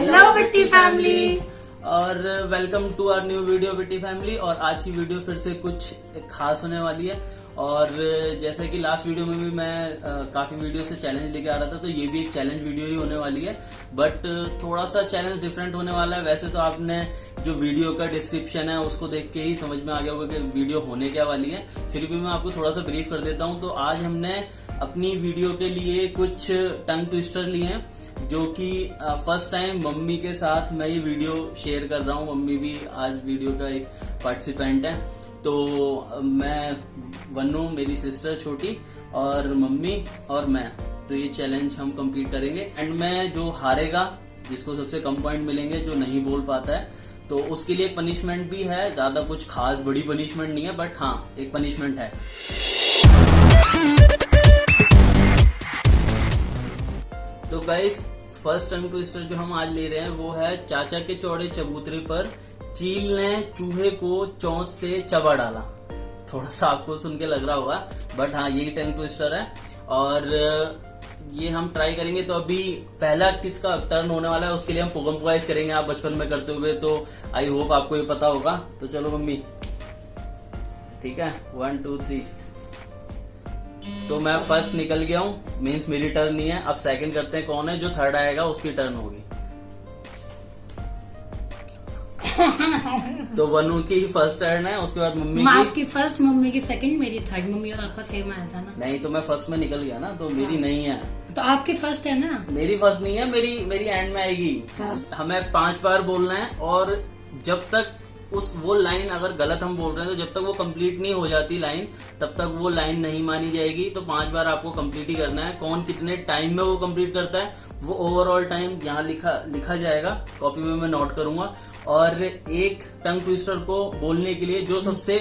Hello Bitti family और welcome to our new video Bitti family. और आज की वीडियो फिर से कुछ खास होने वाली है। और जैसे कि लास्ट वीडियो में भी मैं काफी वीडियो से चैलेंज लेके आ रहा था, तो ये भी एक चैलेंज वीडियो ही होने वाली है। बट थोड़ा सा चैलेंज डिफरेंट होने वाला है। वैसे तो आपने जो वीडियो का डिस्क्रिप्शन है उसको देख के ही समझ में आ गया होगा कि वीडियो होने क्या वाली है। फिर भी मैं आपको थोड़ा सा ब्रीफ कर देता हूँ। तो आज हमने अपनी वीडियो के लिए कुछ टंग ट्विस्टर लिए हैं, जो कि फर्स्ट टाइम मम्मी के साथ मैं ये वीडियो शेयर कर रहा हूँ। मम्मी भी आज वीडियो का एक पार्टिसिपेंट है। तो मैं वन्नू, मेरी सिस्टर छोटी, और मम्मी और मैं, तो ये चैलेंज हम कंप्लीट करेंगे। एंड में जो हारेगा, जिसको सबसे कम पॉइंट मिलेंगे, जो नहीं बोल पाता है, तो उसके लिए पनिशमेंट भी है। ज्यादा कुछ खास बड़ी पनिशमेंट नहीं है, बट हाँ एक पनिशमेंट है। तो गाइस, फर्स्ट टंग ट्विस्टर जो हम आज ले रहे हैं वो है चाचा के चौड़े चबूतरे पर चील ने चूहे को चोंच से चबा डाला। थोड़ा सा आपको सुन के लग रहा होगा, बट हाँ यही टंग ट्विस्टर है। और ये हम ट्राई करेंगे। तो अभी पहला किसका टर्न होने वाला है उसके लिए हम पोगमपोगाइज करेंगे। आप बचपन में करते हुए, तो आई होप आपको ये पता होगा। तो चलो मम्मी, ठीक है, 1 2 3। तो मैं फर्स्ट निकल गया हूँ, मीन्स मेरी टर्न नहीं है। अब सेकंड करते हैं, कौन है जो थर्ड आएगा उसकी टर्न होगी। तो वनु की ही फर्स्ट टर्न है, उसके बाद मम्मी की। आपकी फर्स्ट, मम्मी की सेकंड, मेरी थर्ड। मम्मी और आपका सेम आया था ना? नहीं, तो मैं फर्स्ट में निकल गया ना, तो मेरी नहीं है। तो आपकी फर्स्ट है ना? मेरी फर्स्ट नहीं है, मेरी एंड में आएगी। हमें 5 बार बोलना है, और जब तक वो लाइन अगर गलत हम बोल रहे हैं, तो जब तक वो कंप्लीट नहीं हो जाती लाइन, तब तक वो लाइन नहीं मानी जाएगी। तो 5 बार आपको कंप्लीट ही करना है। कौन कितने टाइम में वो कंप्लीट करता है, वो ओवरऑल टाइम यहाँ लिखा जाएगा, कॉपी में मैं नोट करूंगा। और एक टंग ट्विस्टर को बोलने के लिए जो सबसे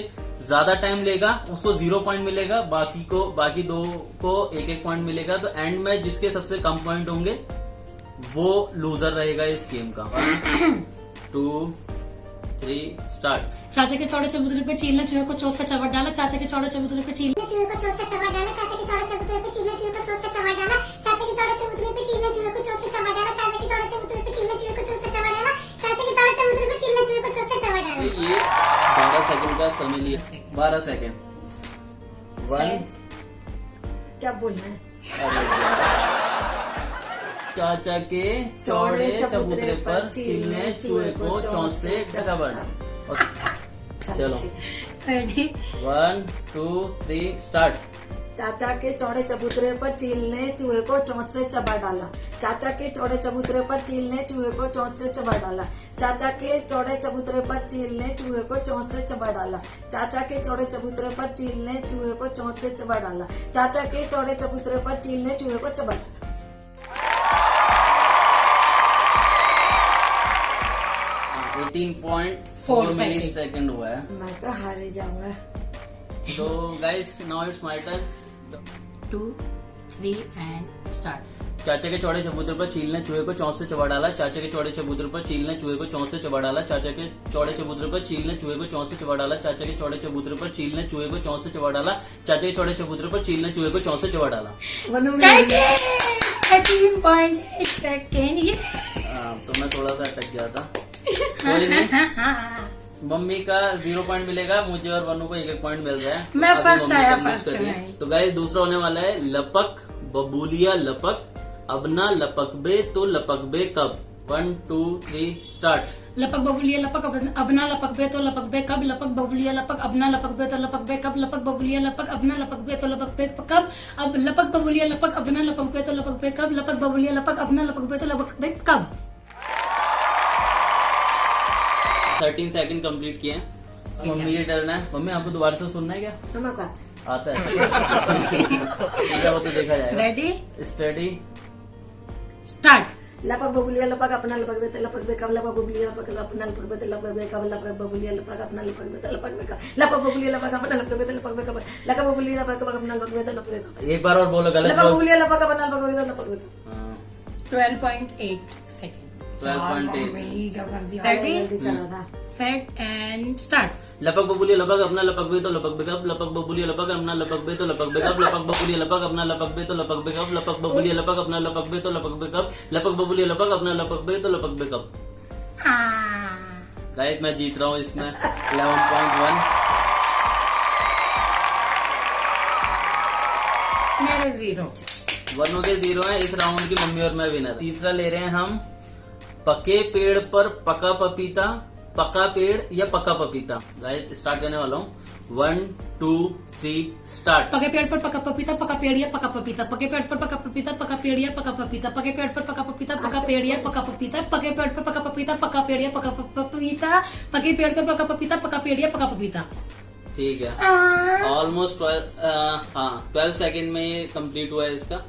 ज्यादा टाइम लेगा उसको 0 पॉइंट मिलेगा, बाकी दो को 1 पॉइंट मिलेगा। तो एंड में जिसके सबसे कम पॉइंट होंगे वो लूजर रहेगा इस गेम का। 1 2 3 स्टार्ट। चाचा के चौड़े चबूतरे पे चील ने चूहे को चोट से चबट डाला। चाचा के चौड़े चबूतरे पे चील ने चूहे को चोट से चबट डाला। चाचा के चौड़े चबूतरे पे चील ने चूहे को चोट से चबट डाला। चाचा के चौड़े चबूतरे पे चील ने चूहे को चोट से चबट डाला। चाचा के चौड़े चबूतरे पे चील ने चूहे को चोट से चबट डाला। चाचा के चौड़े चबूतरे पे चील ने चूहे को चोट से चबट डाला। ये 12 सेकंड का समय लिया। 12 सेकंड। 1 क्या बोलना है? चाचा के चौड़े चबूतरे पर चील ने चूहे को चोंच से चबा डाला। चलो, रेडी? 1 2 3 स्टार्ट। चाचा के चौड़े चबूतरे पर चील ने चूहे को चोंच से चबा डाला। चाचा के चौड़े चबूतरे पर चील ने चूहे को चोंच से चबा डाला। चाचा के चौड़े चबूतरे पर चील ने चूहे को चोंच से चबा डाला। चाचा के चौड़े चबूतरे पर चील ने चूहे को चोंच से चबा डाला। चाचा के चौड़े चबूतरे पर चील ने चूहे को चबा डाला। 18.4 मिली सेकेंड हुआ है। मैं तो हार ही जाऊंगा। तो guys, now it's my turn. 2 3 and start. चाचा के चौड़े चबूतरे पर चील ने चूहे को चोंच से चबा डाला। चाचा के चौड़े चबूतरे पर चील ने चूहे को चोंच से चबा डाला। चाचा के चौड़े चबूतरे पर चील ने चूहे को चोंच से चबा डाला। चाचा के चौड़े चबूतरे पर चील ने चूहे को चोंच से चबा डाला। चाचा के चौड़े चबूतरे पर चील ने चूहे को चोंच से चबा डाला। 13.8 सेकेंड। तो मैं थोड़ा सा अटक गया था। कोई नहीं, मम्मी का 0 पॉइंट मिलेगा, मुझे और वनु को 1 पॉइंट मिल रहा है। मैं अभी फर्स्ट मम्मी आया, का मिस फर्स्ट कर दिया। आया। तो गाइस, दूसरा होने वाला है लपक बबूलिया लपक, अब ना लपक बे तो लपक बे कब। 1 2 3 स्टार्ट। लपक बबुलिया लपक, अबना लपक बे तो लपक बे कब। लपक बबुलिया लपक, अबना लपक बे तो लपक बे कब। लपक बबुलिया लपक, अबना लपक बे तो लपक बे कब। अब लपक बबुलिया लपक, अबना लपक बे तो लपक बे कब। लपक बबुलिया लपक, अबना लपक बे तो लपक बे कब। 13 सेकंड कंप्लीट किए हैं। मम्मी की टर्न है। मम्मी, आपको दोबारा से सुनना है क्या? आता है? क्या वो तो देखा जाएगा। रेडी? Study start. लपक बबुलिया लपक, अपना लपक बे लपक बे कब। लपक बबुलिया लपक, अपना लपक बे लपक बे कब। लपक बबुलिया लपक, अपना लपक बे लपक बे कब। लपक बबुलिया लपक, अपना लपक बे लपक बे कब। लपक बबुलिया लपक, अपना लपक बे लपक बे कब। एक बार और बोलो। गलत लपक बबुलिया लपक, अपना लपक बे लपक बे कब। 12.8 सेकेंड। 12.8। जल्दी करा था। Set and start. लपक बबुली लपक अपना लपक बे तो लपक बेकअप, लपक बबुली लपक अपना लपक बे तो लपक बेकअप, लपक बबुली लपक अपना लपक बे तो लपक बेकअप, लपक बबुली लपक अपना लपक बे तो लपक बेकअप, लपक बबुली लपक अपना लपक बे तो लपक बेकअप। गाइस मैं जीत रहा हूँ इसमें 11.1। मेरे 0। वनों के 0 है। इस राउंड की मम्मी और मैं विनर। तीसरा ले रहे हैं हम, पके पेड़ पर पका पपीता, पका पेड़ या पका पपीता। गाइस स्टार्ट करने वाला हूँ। 1 2 3 स्टार्ट। पके पेड़ पर पका पपीता, पका पेड़ या पका पपीता, पके पेड़ पर पका पपीता, पका पेड़ या पका पपीता, पके पेड़ पर पका पपीता, पका पेड़ या पका पपीता, पके पेड़ पर पका पपीता, पका पेड़ या पका पपीता, पके पेड़ पर पका पपीता, पका पेड़ या पका पपीता। ठीक है, ऑलमोस्ट 12 सेकंड में ये कंप्लीट हुआ है इसका।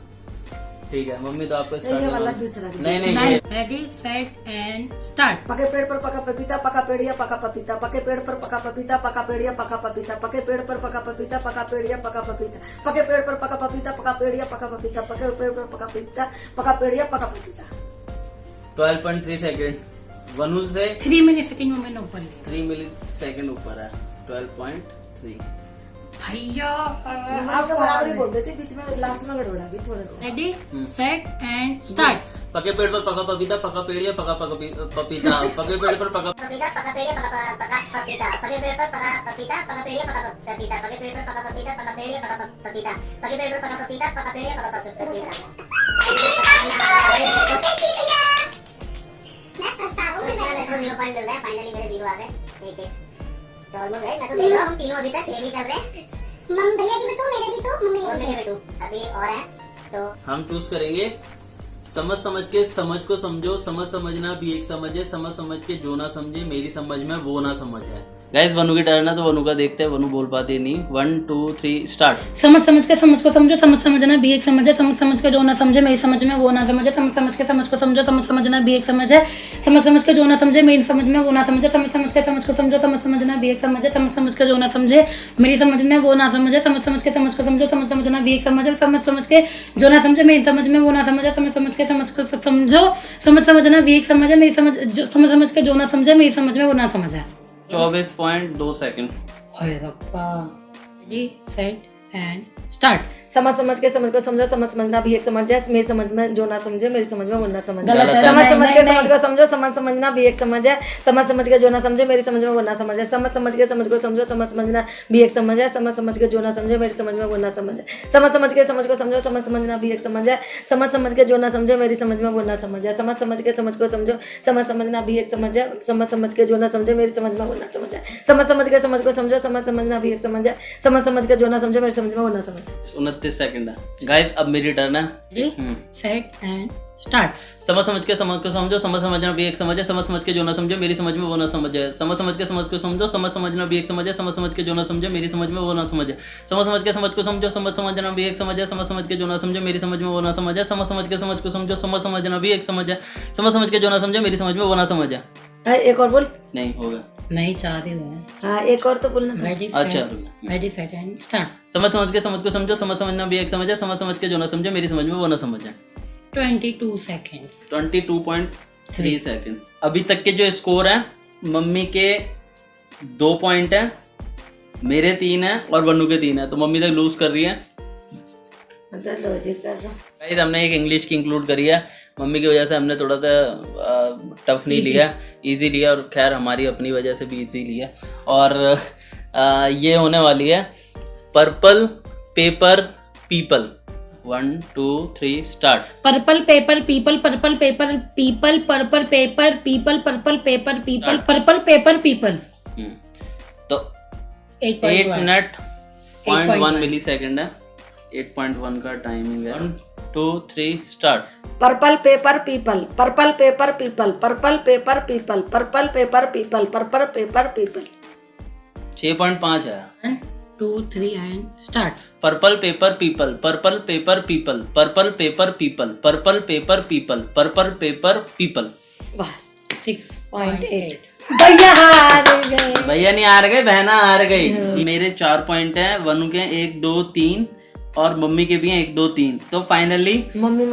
ठीक है मम्मी, तो आपको ये वाला दूसरा। नहीं रेडी सेट एंड स्टार्ट। पके पेड़ पर पका पपीता, पका पेड़ या पका पपीता, पके पेड़ पर पका पपीता, पका पेड़ या पका पपीता, पके पेड़ पर पका पपीता, पका पेड़ या पका पपीता, पके पेड़ पर पका पपीता, पका पेड़ या पका पपीता, पके पेड़ पर पका पपीता, पका पेड़ या पका पपीता। 12.3 सेकंड। वनु से 3 मिली सेकंड में मैंने ऊपर लिया। 3 मिली सेकंड ऊपर है। 12.3। भैया आपके बराबर ही बोल देते, बीच में लास्ट में गड़बड़ा भी थोड़ा सा। Ready set and start. पके पेड़ पर पका पपीता, पका पेड़ या पका पपीता, पके पेड़ पर पका पपीता, पका पेड़ या पका पपीता, पके पेड़ पर पका पपीता, पका पेड़ या पका पपीता, पके पेड़ पर पका पपीता, पका पेड़ या पका पपीता, पके पेड़ पर पका पपीता, पका पेड़ या पका पपीता। मेरे को 0 पॉइंट मिल रहा है। फाइनली मेरे 0 आ गए। ठीक है, तो ऑलमोस्ट है। मैं तो देख रहा हूँ हम तीनों अभी तक सेम ही चल रहे हैं। भैया की भी 2, मेरे भी 2, मम्मी के भी 2 अभी और है। तो हम चूज करेंगे समझ समझ के समझ को समझो, समझ समझना भी एक समझ है, समझ समझ के जो ना समझे मेरी समझ में वो ना समझ है। गाइस वनु की टर्न है तो वनु का देखते हैं, वनु बोल पाती नहीं। 1 2 3 स्टार्ट। समझ समझ के समझ को समझो, समझ समझना भी एक समझ है, समझ समझ के जो ना समझे मेरी समझ में वो ना समझे, समझ समझ के समझ को समझो, समझ समझना भी एक समझ है, समझ समझ के जो ना समझे मेरी समझ में वो ना समझे, समझ समझ के समझ को समझो, समझ समझना भी एक समझ है, समझ समझ के जो ना समझे मेरी समझ में वो ना समझे, समझ समझ के समझ को समझो, समझ समझना भी एक समझ है, समझ समझ के जो ना समझे मेरी समझ में वो ना समझे, समझ समझ के समझ को समझो, समझ समझना भी एक समझ है, मेरी समझ समझ के जो ना समझे मेरी समझ में वो ना समझ है। 24.2 second. Ready set and start. समझ समझ के समझ को समझो, समझ समझना भी एक समझ है, मेरी समझ में जो ना समझे मेरी समझ में वो ना समझ है, समझ समझ के समझ को समझो, समझ समझना भी एक समझ है, समझ समझ के जो ना समझे मेरी समझ में वो ना समझ है, समझ समझ के समझ को समझो, समझ समझना भी एक समझ है, समझ समझ के जो ना समझे मेरी समझ में वो ना समझ है, समझ समझ के समझ को समझो, समझ समझना भी एक समझ है, समझ समझ के जो ना समझे मेरी समझ में वो ना समझ है, समझ समझ के समझ को समझो, समझ समझना भी एक समझ है, समझ समझ के जो ना समझे मेरी समझ में वो ना समझ है, समझ समझ के समझ को समझो, समझ समझना भी एक समझ है, समझ समझ के जो ना समझे मेरी समझ में वो ना समझ है। 29 सेकंड है। गाइस अब मेरी टर्न है। Set and start. समझ समझ के समझ को समझो, समझ समझना भी एक समझ है, समझ समझ के जो ना समझे मेरी समझ में वो ना समझ है, समझ समझ के समझ को समझो, समझ समझना भी एक समझ है, समझ समझ के जो ना समझे मेरी समझ में वो ना समझ है, समझ समझ के समझ को समझो, समझ समझना भी एक समझ है, समझ समझ के जो ना समझे मेरी समझ में वो ना समझ है, समझ समझ के समझ को समझो, समझ समझना भी एक समझ है, समझ समझ के जो ना समझे मेरी समझ में वो ना समझ है। एक और बोल। नहीं होगा, नहीं चाह रही हूँ। हाँ एक और तो बोलना। अच्छा रेडी सेट एंड स्टार्ट। समझ समझ के समझ को समझो, समझ समझना भी एक समझ है, समझ समझ के जो ना समझे मेरी समझ में वो ना समझ है। 22 सेकंड्स। 22.3 सेकंड। अभी तक के जो स्कोर है, मम्मी के 2 पॉइंट है, मेरे 3 है और वनु के 3 है, तो मम्मी तक लूज कर रही है। लॉजिक कर रहा। गाइस हमने एक इंग्लिश की इंक्लूड करी है, मम्मी की वजह से हमने थोड़ा सा टफ नहीं लिया, इजी लिया, और खैर हमारी अपनी वजह से भी इजी लिया। और ये होने वाली है purple paper people. 1 2 3 start. Purple paper people, purple paper people, purple paper people, purple paper people, purple paper people. तो 8 मिनट 0.1 मिली सेकेंड है, 8.1 का टाइमिंग है। 1 2 3 start. Purple paper people, purple paper people, purple paper people, purple paper people, purple paper people. 6.5 है। 1 2 3 and start. Purple paper people, purple paper people, purple paper people, purple paper people, purple paper people. वाह 6.8। भैया हार गए। भैया नहीं हार गए, बहना हार गई। मेरे 4 पॉइंट है, वनु के 1 2 3 और मम्मी के भी हैं 1 2 3। तो फाइनली मम्मी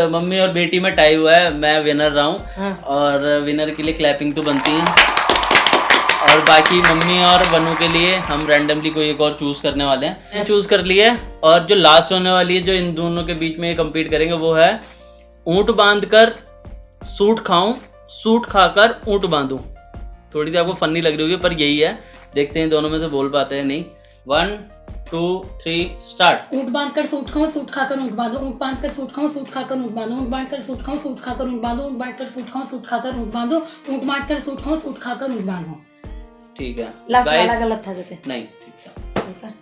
मम्मी और बेटी में टाई हुआ है, मैं विनर रहा हूँ। हाँ। और विनर के लिए क्लैपिंग तो बनती है। और बाकी मम्मी और वनु के लिए हम रैंडमली कोई एक और चूज करने वाले हैं, चूज कर लिए। और जो लास्ट होने वाली है, जो इन दोनों के बीच में कम्पीट करेंगे, वो है ऊंट बांध कर सूट खाऊं, सूट खाकर ऊंट बांधूं। थोड़ी सी आपको फनी लग रही होगी, पर यही है। देखते हैं दोनों में से बोल पाते हैं नहीं। 1 2 3 स्टार्ट। ऊँट बांध कर सूट खाऊं, सूट खाकर ऊँट बांधो, ऊँट बांध कर सूट खाऊं, सूट खाकर ऊँट बांधो, ऊँट बांध कर सूट खाऊं, सूट खाकर ऊँट बांधो, ऊँट बांध कर सूट खाऊं, सूट खाकर ऊँट बांधो, ऊँट बांध कर सूट खाऊं, सूट खाकर ऊँट बांधो। ठीक है, लास्ट Guys, वाला गलत था जैसे। नहीं ठीक था। ठीक है।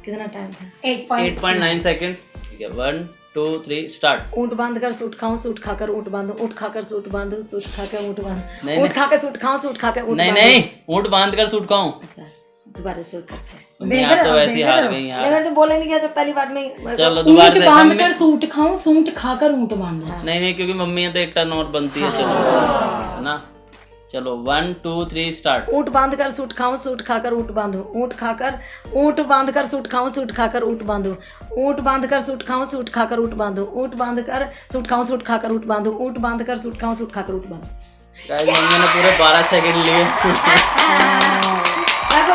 कितना टाइम था? 8.9 सेकंड। ठीक है, 1 2 3 स्टार्ट। ऊँट बांध कर सूट खाऊं, सूट खाकर ऊँट बांधो, ऊँट खाकर सूट बांधो, सूट खाकर ऊँट बांधो, नहीं, ऊँट खाकर सूट खाऊं, सूट खाकर ऊँट नहीं बांधो। नहीं, ऊंट बांध कर सूट खाऊं। अच्छा, दोबारा शुरू करते हैं। तुम यहाँ तो वैसे ही हार गई यार। मेरे से बोले नहीं गया जब पहली बार में। चलो दोबारा ऊँट से बांध मम्मी- कर सूट खाऊं, सूट खाकर ऊँट बांधो। नहीं नहीं, क्योंकि मम्मी है तो एक टर्न और बनती है। चलो है ना। चलो 1 2 3 स्टार्ट। ऊँट बांध कर सूट खाऊं, सूट खाकर ऊँट बांधो, ऊँट बांध कर सूट खाऊं, सूट खाकर ऊँट बांधो, ऊँट बांध कर सूट खाऊं, सूट खाकर ऊँट बांधो, ऊँट बांध कर सूट खाऊं, सूट खाकर ऊँट बांधो, ऊँट बांध कर सूट खाऊं, सूट खाकर ऊँट बांधो। गाइस मम्मी ने पूरे 12 सेकंड लिए। मेरे को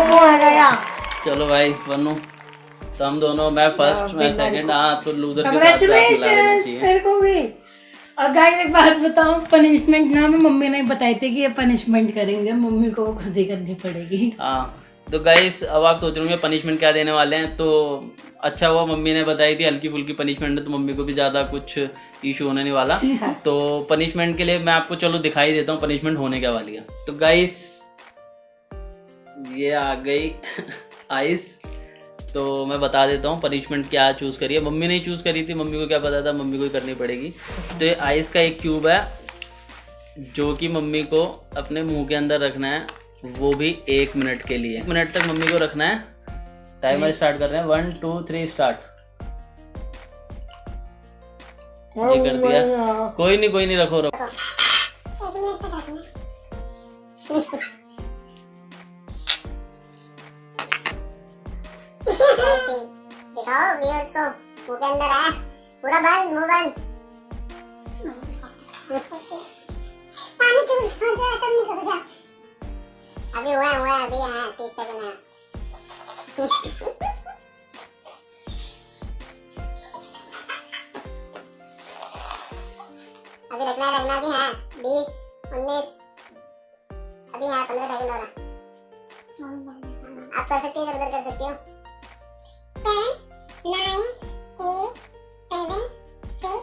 क्यों हराया? चलो भाई वनु, तो हम दोनों, मैं फर्स्ट मैं सेकंड। हाँ तो लूजर के साथ मिला लेना चाहिए। मेरे को भी। और गाइस एक बात बताऊं, पनिशमेंट ना मम्मी ने बताई थी कि ये पनिशमेंट करेंगे, मम्मी को खुद ही करनी पड़ेगी। हाँ तो गाइस अब आप सोच रहे होंगे पनिशमेंट क्या देने वाले हैं। तो अच्छा हुआ मम्मी ने बताई थी हल्की फुल्की पनिशमेंट है, तो मम्मी को भी ज़्यादा कुछ इशू होने नहीं वाला। तो पनिशमेंट के लिए मैं आपको चलो दिखाई देता हूँ पनिशमेंट होने क्या वाली है। तो गाइस ये आ गई आइस। तो मैं बता देता हूँ पनिशमेंट क्या चूज़ करी है। मम्मी ने ही चूज़ करी थी, मम्मी को क्या पता था, मम्मी को ही करनी पड़ेगी। तो ये आइस का एक क्यूब है जो कि मम्मी को अपने मुंह के अंदर रखना है, वो भी 1 मिनट के लिए। 1 मिनट तक मम्मी को रखना है। टाइमर स्टार्ट कर रहे हैं। 1 2 3 स्टार्ट। ये कर दिया। कोई नहीं रखो रखो। दिखाओ व्यूअर्स को, मुंह के अंदर है पूरा बंद, मुंह बंद। पानी क्यों उसका जा कम नहीं करो जा। अभी हुआ अभी है 30 सेकंड है। अभी रखना भी है 20 19 अभी है 15 सेकंड और। आप कर सकती हो, इधर कर सकती हो। 10 9 8 7 6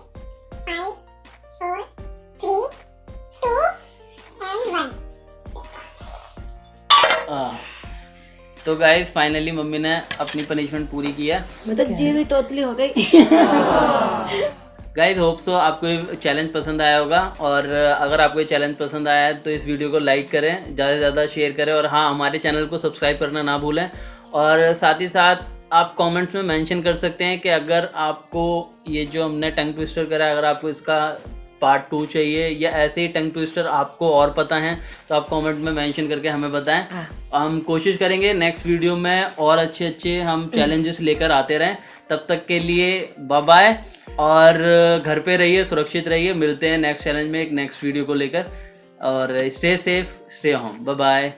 5 4 3 2 and 1। तो गाइस फाइनली मम्मी ने अपनी पनिशमेंट पूरी की है। मतलब जीवी तोतली हो गई। गाइस होप सो आपको ये चैलेंज पसंद आया होगा। और अगर आपको ये चैलेंज पसंद आया है तो इस वीडियो को लाइक करें, ज़्यादा से ज़्यादा शेयर करें, और हाँ हमारे चैनल को सब्सक्राइब करना ना भूलें। और साथ ही साथ आप कमेंट्स में मेंशन कर सकते हैं कि अगर आपको ये जो हमने टंग ट्विस्टर करा है, अगर आपको इसका पार्ट 2 चाहिए या ऐसे ही टंग ट्विस्टर आपको और पता है, तो आप कमेंट में मेंशन करके हमें बताएं। हम कोशिश करेंगे नेक्स्ट वीडियो में और अच्छे हम चैलेंजेस लेकर आते रहें। तब तक के लिए बाय बाय, और घर पे रहिए, सुरक्षित रहिए। मिलते हैं नेक्स्ट चैलेंज में एक नेक्स्ट वीडियो को लेकर, और stay safe, stay home. Bye bye.